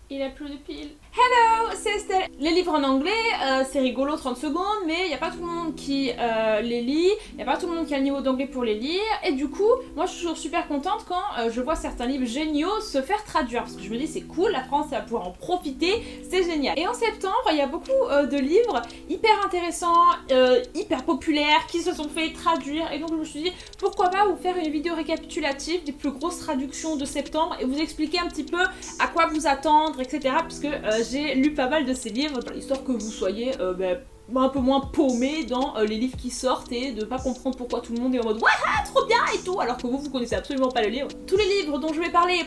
Il a plus de piles. Hello, c'est Estelle. Les livres en anglais, c'est rigolo 30 secondes, mais il n'y a pas tout le monde qui les lit, il n'y a pas tout le monde qui a le niveau d'anglais pour les lire, et du coup, moi je suis toujours super contente quand je vois certains livres géniaux se faire traduire, parce que je me dis c'est cool, la France va pouvoir en profiter, c'est génial. Et en septembre, il y a beaucoup de livres hyper intéressants, hyper populaires, qui se sont fait traduire, et donc je me suis dit pourquoi pas vous faire une vidéo récapitulative des plus grosses traductions de septembre, et vous expliquer un petit peu à quoi vous attendre, etc. Puisque j'ai lu pas mal de ces livres, histoire que vous soyez un peu moins paumé dans les livres qui sortent et de pas comprendre pourquoi tout le monde est en mode waouh trop bien et tout, alors que vous connaissez absolument pas le livre. Tous les livres dont je vais parler,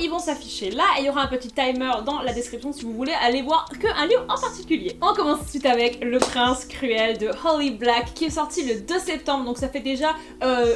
ils vont s'afficher là et il y aura un petit timer dans la description si vous voulez aller voir qu'un livre en particulier. On commence tout de suite avec Le Prince Cruel de Holly Black qui est sorti le 2 septembre, donc ça fait déjà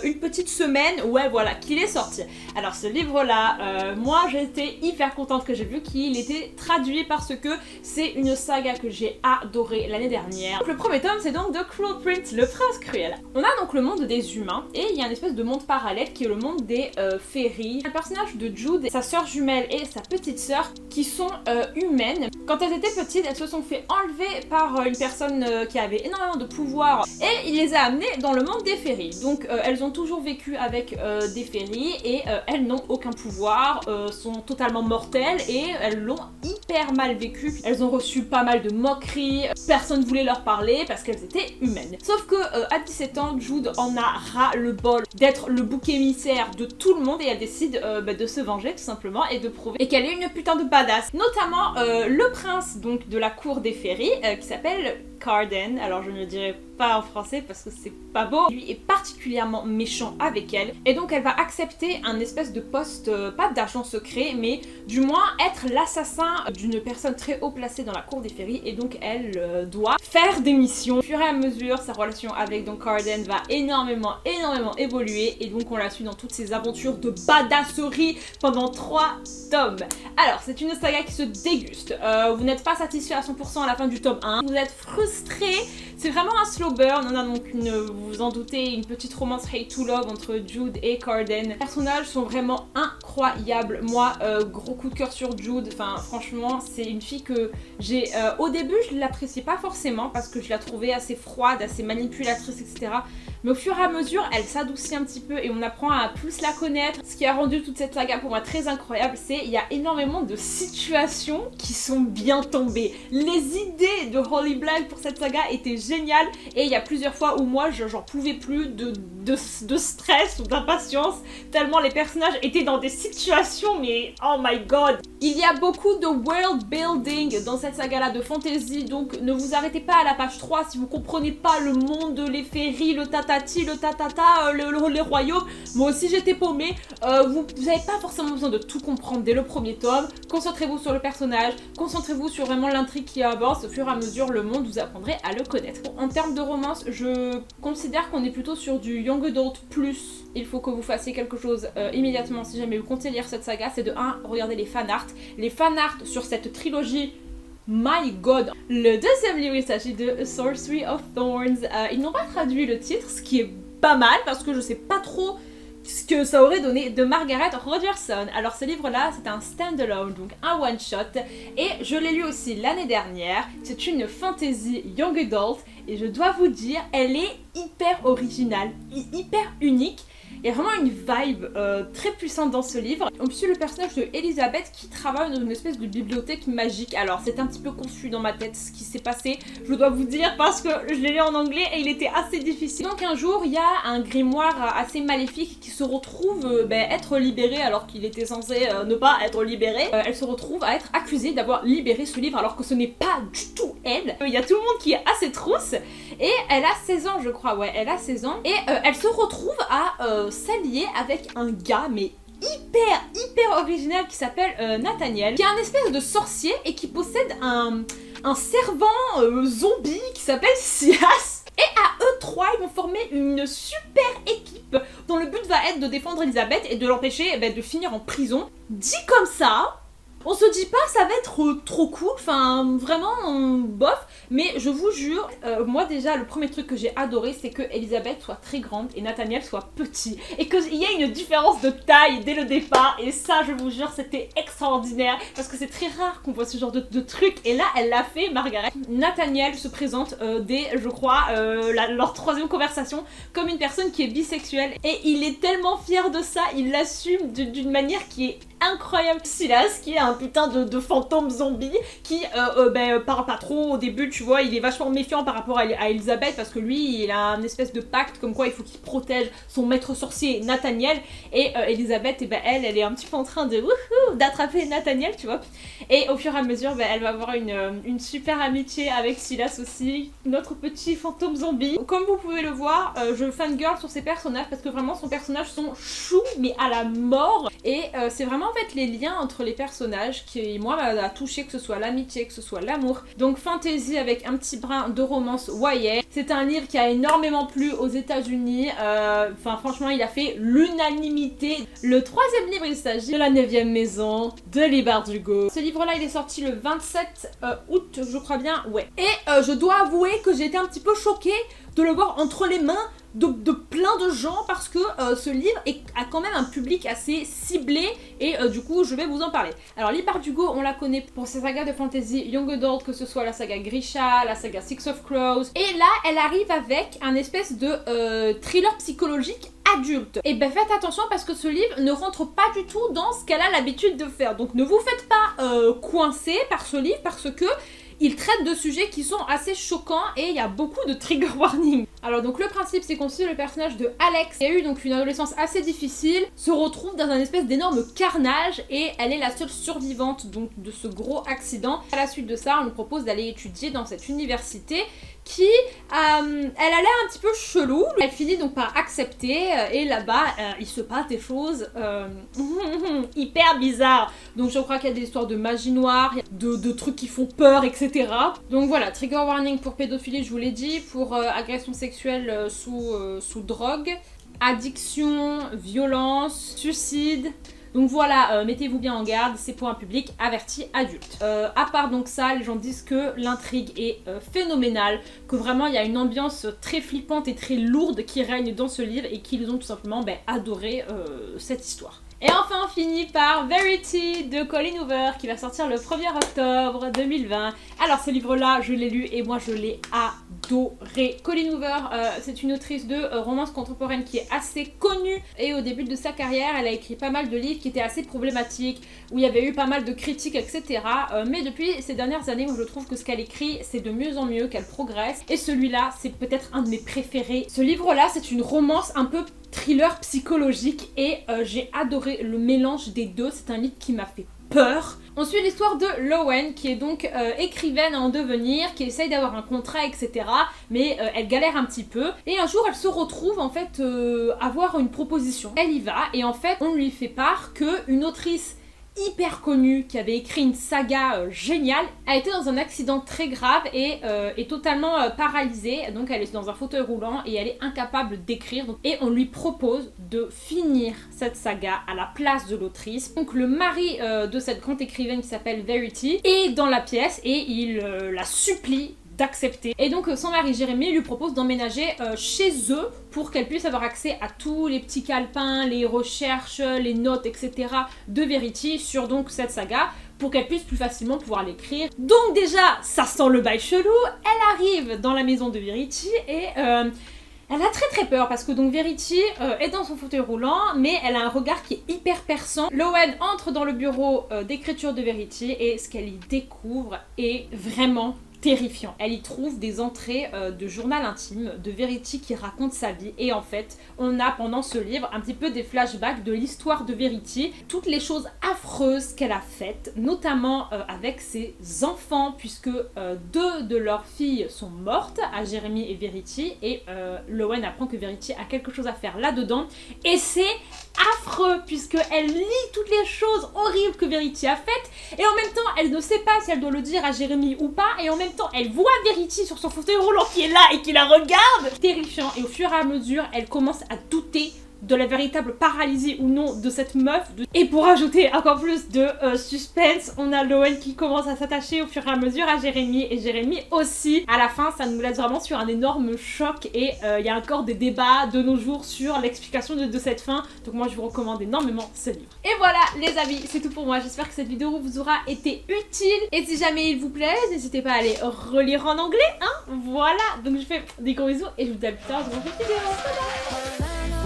une petite semaine, ouais voilà, qu'il est sorti. Alors ce livre là, moi j'étais hyper contente que j'ai vu qu'il était traduit parce que c'est une saga que j'ai adorée l'année dernière. Donc, le premier tome c'est donc The Cruel Prince, le prince cruel. On a donc le monde des humains et il y a une espèce de monde parallèle qui est le monde des féeries. Le personnage de Jude, sa sœur jumelle et sa petite sœur qui sont humaines. Quand elles étaient petites, elles se sont fait enlever par une personne qui avait énormément de pouvoir et il les a amenées dans le monde des féeries. Donc elles ont toujours vécu avec des féeries et elles n'ont aucun pouvoir, sont totalement mortelles et elles l'ont hyper mal vécu. Elles ont reçu pas mal de moqueries, personne voulait leur parler parce qu'elles étaient humaines. Sauf que à 17 ans, Jude en a ras le bol d'être le bouc émissaire de tout le monde et elle décide de se venger tout simplement et de prouver qu'elle est une putain de badass. Notamment le prince donc de la cour des féeries qui s'appelle Cardan, alors je ne le dirai pas en français parce que c'est pas beau. Lui est particulièrement méchant avec elle et donc elle va accepter un espèce de poste, pas d'agent secret mais du moins être l'assassin d'une personne très haut placée dans la cour des féeries et donc elle doit faire des missions. Au fur et à mesure sa relation avec donc Cardan va énormément évoluer et donc on la suit dans toutes ses aventures de badasserie pendant 3 tomes. Alors c'est une saga qui se déguste, vous n'êtes pas satisfait à 100% à la fin du tome 1, vous êtes frustré, c'est vraiment un slow burn. On a donc vous vous en doutez, une petite romance hate to love entre Jude et Cardan. Les personnages sont vraiment incroyables. Moi, gros coup de cœur sur Jude. Enfin, franchement, c'est une fille que j'ai... au début, je l'appréciais pas forcément parce que je la trouvais assez froide, assez manipulatrice, etc. Mais au fur et à mesure, elle s'adoucit un petit peu et on apprend à plus la connaître. Ce qui a rendu toute cette saga pour moi très incroyable, c'est qu'il y a énormément de situations qui sont bien tombées. Les idées de Holly Black pour cette saga étaient géniales et il y a plusieurs fois où moi j'en pouvais plus de stress ou d'impatience tellement les personnages étaient dans des situations mais oh my god. Il y a beaucoup de world building dans cette saga là, de fantasy, donc ne vous arrêtez pas à la page 3 si vous comprenez pas le monde, les féeries, le tatati, le tatata, les royaumes. Moi aussi j'étais paumée. Vous n'avez pas forcément besoin de tout comprendre dès le premier tome. Concentrez-vous sur le personnage, concentrez-vous sur vraiment l'intrigue qui avance. Au fur et à mesure le monde, vous apprendrez à le connaître. Bon, en termes de romance, je considère qu'on est plutôt sur du young adult plus. Il faut que vous fassiez quelque chose immédiatement si jamais vous comptez lire cette saga. C'est de 1, regardez les fanarts. Les fanarts sur cette trilogie, my god. Le deuxième livre, il s'agit de A Sorcery of Thorns. Ils n'ont pas traduit le titre, ce qui est pas mal parce que je sais pas trop ce que ça aurait donné, de Margaret Rogerson. Alors ce livre-là, c'est un stand-alone, donc un one-shot, et je l'ai lu aussi l'année dernière. C'est une fantasy young adult, et je dois vous dire, elle est hyper originale, hyper unique. Il y a vraiment une vibe très puissante dans ce livre. On suit le personnage de Elizabeth qui travaille dans une espèce de bibliothèque magique. Alors c'est un petit peu confus dans ma tête ce qui s'est passé, je dois vous dire, parce que je l'ai lu en anglais et il était assez difficile. Donc un jour il y a un grimoire assez maléfique qui se retrouve être libéré alors qu'il était censé ne pas être libéré. Elle se retrouve à être accusée d'avoir libéré ce livre alors que ce n'est pas du tout elle. Il y a tout le monde qui est à ses trousses et elle a 16 ans je crois, ouais elle a 16 ans et elle se retrouve à s'allier avec un gars mais hyper original qui s'appelle Nathaniel, qui est un espèce de sorcier et qui possède un servant zombie qui s'appelle Sias. Et à eux trois, ils vont former une super équipe dont le but va être de défendre Elisabeth et de l'empêcher de finir en prison. Dit comme ça, On se dit pas ça va être trop cool, enfin vraiment bof, mais je vous jure, moi déjà le premier truc que j'ai adoré c'est que Elisabeth soit très grande et Nathaniel soit petit et qu'il y ait une différence de taille dès le départ, et ça je vous jure c'était extraordinaire parce que c'est très rare qu'on voit ce genre de truc, et là elle l'a fait Margaret. Nathaniel se présente dès je crois leur troisième conversation comme une personne qui est bisexuelle, et il est tellement fier de ça, il l'assume d'une manière qui est incroyable. Silas qui est un putain de fantôme zombie qui parle pas trop au début, tu vois, il est vachement méfiant par rapport à Elisabeth parce que lui il a un espèce de pacte comme quoi il faut qu'il protège son maître sorcier Nathaniel, et Elisabeth elle est un petit peu en train de d'attraper Nathaniel, tu vois, et au fur et à mesure elle va avoir une super amitié avec Silas aussi, notre petit fantôme zombie. Comme vous pouvez le voir, je fangirl sur ses personnages parce que vraiment son personnage sont choux mais à la mort, et c'est vraiment en fait les liens entre les personnages qui moi m'a touché, que ce soit l'amitié, que ce soit l'amour. Donc fantasy avec un petit brin de romance YA. C'est un livre qui a énormément plu aux États-Unis. Enfin franchement il a fait l'unanimité. Le troisième livre, il s'agit de La 9e maison de Leigh Bardugo. Ce livre là il est sorti le 27 août je crois bien, ouais. Et je dois avouer que j'ai été un petit peu choquée de le voir entre les mains de plein de gens parce que ce livre a quand même un public assez ciblé, et du coup je vais vous en parler. Alors Leigh Bardugo on la connaît pour ses sagas de fantasy young adult, que ce soit la saga Grisha, la saga Six of Crows, et là elle arrive avec un espèce de thriller psychologique adulte. Et ben faites attention parce que ce livre ne rentre pas du tout dans ce qu'elle a l'habitude de faire, donc ne vous faites pas coincer par ce livre parce que il traite de sujets qui sont assez choquants et il y a beaucoup de trigger warning. Alors donc le principe c'est qu'on suit le personnage de Alex qui a eu donc une adolescence assez difficile, se retrouve dans un espèce d'énorme carnage et elle est la seule survivante donc de ce gros accident. À la suite de ça on nous propose d'aller étudier dans cette université qui, elle a l'air un petit peu chelou. Elle finit donc par accepter et là-bas il se passe des choses hyper bizarres. Donc je crois qu'il y a des histoires de magie noire, de trucs qui font peur, etc. Donc voilà, trigger warning pour pédophilie, je vous l'ai dit, pour agression sexuelle sous drogue, addiction, violence, suicide. Donc voilà, mettez-vous bien en garde, c'est pour un public averti adulte. À part donc ça, les gens disent que l'intrigue est phénoménale, que vraiment il y a une ambiance très flippante et très lourde qui règne dans ce livre et qu'ils ont tout simplement adoré cette histoire. Et enfin on finit par Verity de Colleen Hoover qui va sortir le 1er octobre 2020. Alors ce livre là je l'ai lu et moi je l'ai adoré. Colleen Hoover c'est une autrice de romance contemporaine qui est assez connue et au début de sa carrière elle a écrit pas mal de livres qui étaient assez problématiques, où il y avait eu pas mal de critiques etc. Mais depuis ces dernières années moi je trouve que ce qu'elle écrit c'est de mieux en mieux, qu'elle progresse, et celui-là c'est peut-être un de mes préférés. Ce livre là c'est une romance un peu thriller psychologique et j'ai adoré le mélange des deux, c'est un livre qui m'a fait peur. On suit l'histoire de Lowen qui est donc écrivaine en devenir, qui essaye d'avoir un contrat etc. Mais elle galère un petit peu et un jour elle se retrouve en fait avoir une proposition. Elle y va et en fait on lui fait part qu'une autrice hyper connue qui avait écrit une saga géniale a été dans un accident très grave et est totalement paralysée, donc elle est dans un fauteuil roulant et elle est incapable d'écrire, et on lui propose de finir cette saga à la place de l'autrice. Donc le mari de cette grande écrivaine qui s'appelle Verity est dans la pièce et il la supplie d'accepter. Et donc son mari Jérémy lui propose d'emménager chez eux pour qu'elle puisse avoir accès à tous les petits calepins, les recherches, les notes, etc. de Verity sur donc cette saga, pour qu'elle puisse plus facilement pouvoir l'écrire. Donc déjà, ça sent le bail chelou. Elle arrive dans la maison de Verity et elle a très peur parce que donc Verity est dans son fauteuil roulant mais elle a un regard qui est hyper perçant. Lowen entre dans le bureau d'écriture de Verity et ce qu'elle y découvre est vraiment terrifiant. Elle y trouve des entrées de journal intime de Verity qui raconte sa vie, et en fait on a pendant ce livre un petit peu des flashbacks de l'histoire de Verity, toutes les choses affreuses qu'elle a faites, notamment avec ses enfants, puisque deux de leurs filles sont mortes, à Jérémy et Verity, et Lowen apprend que Verity a quelque chose à faire là-dedans, et c'est affreux puisque elle lit toutes les choses horribles que Verity a faites et en même temps elle ne sait pas si elle doit le dire à Jérémy ou pas, et en même temps elle voit Verity sur son fauteuil roulant qui est là et qui la regarde, terrifiant, et au fur et à mesure elle commence à douter de la véritable paralysie ou non de cette meuf. Et pour ajouter encore plus de suspense, on a Lowen qui commence à s'attacher au fur et à mesure à Jérémy, et Jérémy aussi. À la fin, ça nous laisse vraiment sur un énorme choc, et il y a encore des débats de nos jours sur l'explication de cette fin. Donc moi je vous recommande énormément ce livre. Et voilà les amis, c'est tout pour moi. J'espère que cette vidéo vous aura été utile, et si jamais il vous plaît, n'hésitez pas à aller relire en anglais, hein. Voilà, donc je fais des gros bisous et je vous dis à plus tard dans une prochaine vidéo. Bye bye.